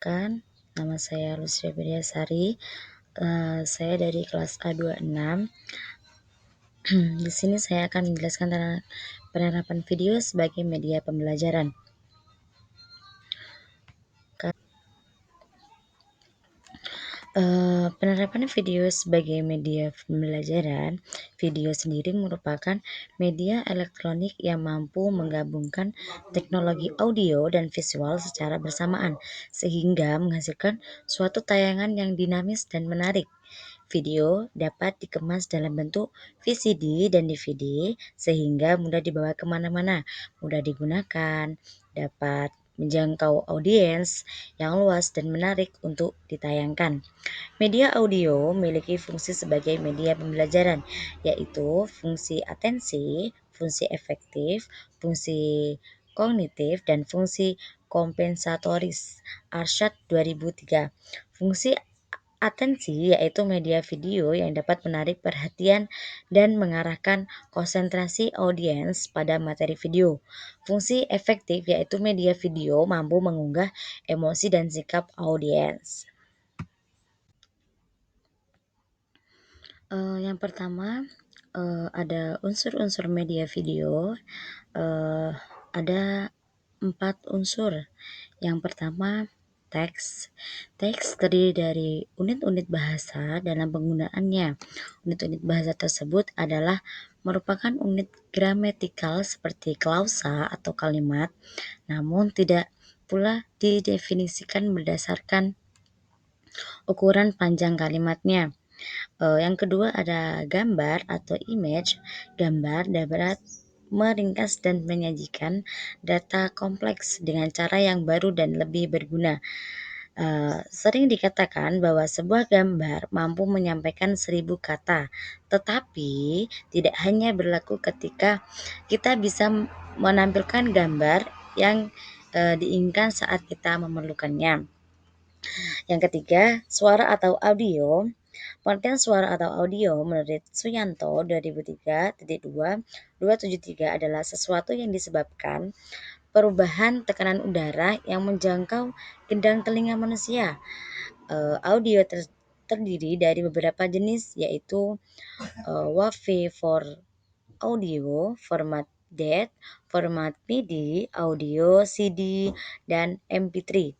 Nama saya Lusria Widiasari. Saya dari kelas A26. Di sini saya akan menjelaskan tentang penerapan video sebagai media pembelajaran. Penerapan video sebagai media pembelajaran, video sendiri merupakan media elektronik yang mampu menggabungkan teknologi audio dan visual secara bersamaan, sehingga menghasilkan suatu tayangan yang dinamis dan menarik. Video dapat dikemas dalam bentuk VCD dan DVD sehingga mudah dibawa kemana-mana, mudah digunakan, dapat menjangkau audiens yang luas dan menarik untuk ditayangkan. Media audio memiliki fungsi sebagai media pembelajaran, yaitu fungsi atensi, fungsi efektif, fungsi kognitif, dan fungsi kompensatoris. Arsyad 2003. Fungsi atensi yaitu media video yang dapat menarik perhatian dan mengarahkan konsentrasi audiens pada materi video. Fungsi efektif yaitu media video mampu mengunggah emosi dan sikap audiens. Yang pertama, ada unsur-unsur media video. Ada 4 unsur. Yang pertama, teks. Teks terdiri dari unit-unit bahasa dalam penggunaannya. Unit-unit bahasa tersebut adalah merupakan unit gramatikal seperti klausa atau kalimat, namun tidak pula didefinisikan berdasarkan ukuran panjang kalimatnya. Yang kedua ada gambar atau image. Gambar dapat meringkas dan menyajikan data kompleks dengan cara yang baru dan lebih berguna. Sering dikatakan bahwa sebuah gambar mampu menyampaikan 1000 kata, tetapi tidak hanya berlaku ketika kita bisa menampilkan gambar yang diinginkan saat kita memerlukannya. Yang ketiga, suara atau audio. Pengertian suara atau audio menurut Suyanto 2003.273 adalah sesuatu yang disebabkan perubahan tekanan udara yang menjangkau gendang telinga manusia. Audio terdiri dari beberapa jenis, yaitu WAV for audio, format DAT, format MIDI, audio CD, dan MP3.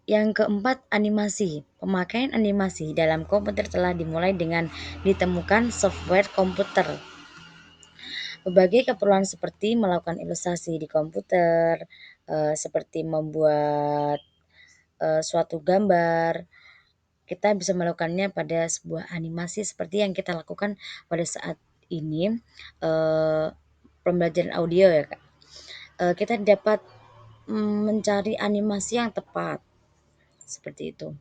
Yang keempat, animasi. Pemakaian animasi dalam komputer telah dimulai dengan ditemukan software komputer. Berbagai keperluan seperti melakukan ilustrasi di komputer, seperti membuat suatu gambar, kita bisa melakukannya pada sebuah animasi seperti yang kita lakukan pada saat ini, pembelajaran audio ya Kak. Kita dapat mencari animasi yang tepat, seperti itu.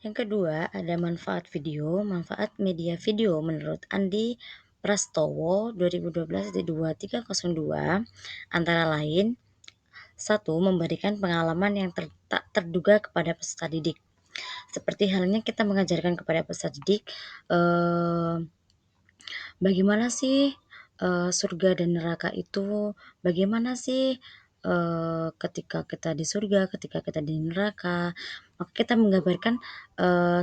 Yang kedua, ada manfaat video. Manfaat media video menurut Andi Prastowo 2012-2302 antara lain: 1. Memberikan pengalaman yang tak terduga kepada peserta didik. Seperti halnya kita mengajarkan kepada peserta didik bagaimana sih surga dan neraka itu, bagaimana sih ketika kita di surga, ketika kita di neraka. Maka kita menggambarkan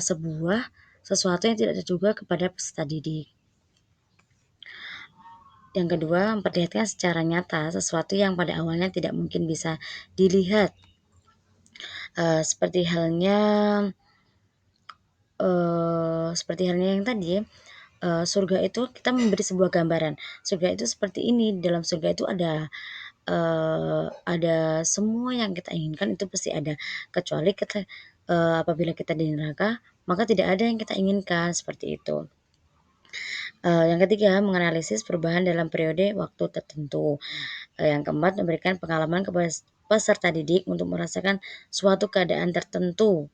sebuah sesuatu yang tidak terduga kepada peserta didik. Yang kedua, memperlihatkan secara nyata sesuatu yang pada awalnya tidak mungkin bisa dilihat. Seperti halnya yang tadi, surga itu kita memberi sebuah gambaran. Surga itu seperti ini. Dalam surga itu ada semua yang kita inginkan, itu pasti ada. Kecuali kita apabila kita di neraka, maka tidak ada yang kita inginkan, seperti itu. Yang ketiga, menganalisis perubahan dalam periode waktu tertentu. Yang keempat, memberikan pengalaman kepada peserta didik untuk merasakan suatu keadaan tertentu.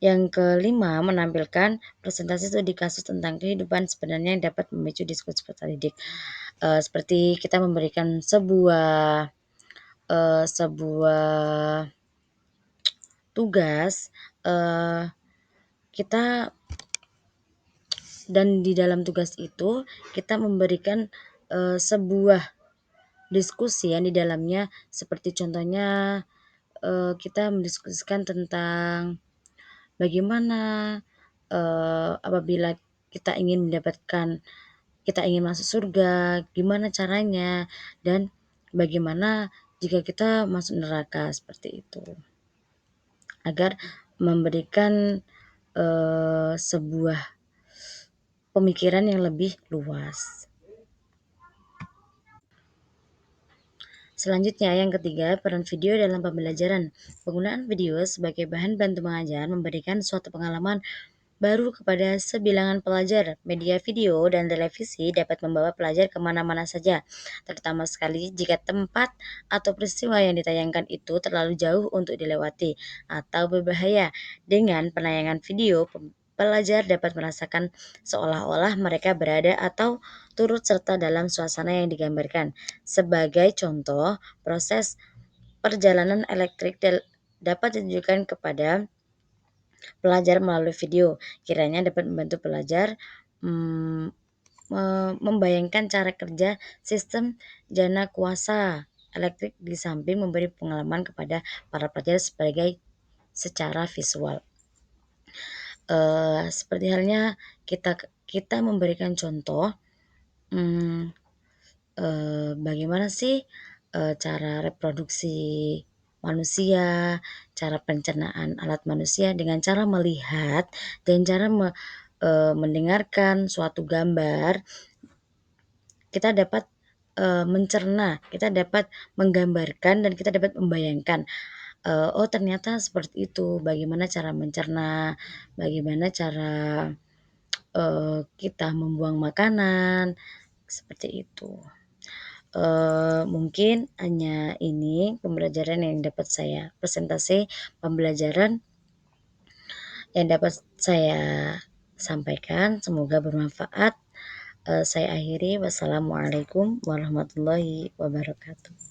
Yang kelima, menampilkan presentasi studi kasus tentang kehidupan sebenarnya yang dapat memicu diskusi peserta didik. Seperti kita memberikan sebuah tugas, kita dan di dalam tugas itu kita memberikan sebuah diskusi yang di dalamnya seperti contohnya, kita mendiskusikan tentang bagaimana, apabila kita ingin masuk surga, gimana caranya, dan bagaimana jika kita masuk neraka, seperti itu. Agar memberikan, sebuah pemikiran yang lebih luas. Selanjutnya, yang ketiga, peran video dalam pembelajaran. Penggunaan video sebagai bahan bantu mengajar memberikan suatu pengalaman baru kepada sebilangan pelajar. Media video dan televisi dapat membawa pelajar kemana-mana saja, terutama sekali jika tempat atau peristiwa yang ditayangkan itu terlalu jauh untuk dilewati atau berbahaya. Dengan penayangan video, pelajar dapat merasakan seolah-olah mereka berada atau turut serta dalam suasana yang digambarkan. Sebagai contoh, proses perjalanan elektrik dapat ditunjukkan kepada pelajar melalui video. Kiranya dapat membantu pelajar membayangkan cara kerja sistem jana kuasa elektrik di samping memberi pengalaman kepada para pelajar secara visual. Seperti halnya kita memberikan contoh, bagaimana sih cara reproduksi manusia, cara pencernaan alat manusia dengan cara melihat dan cara mendengarkan suatu gambar, kita dapat mencerna, kita dapat menggambarkan dan kita dapat membayangkan, oh ternyata seperti itu, bagaimana cara mencerna, bagaimana cara kita membuang makanan, seperti itu. Mungkin hanya ini pembelajaran yang dapat saya pembelajaran yang dapat saya sampaikan, semoga bermanfaat. Saya akhiri, wassalamualaikum warahmatullahi wabarakatuh.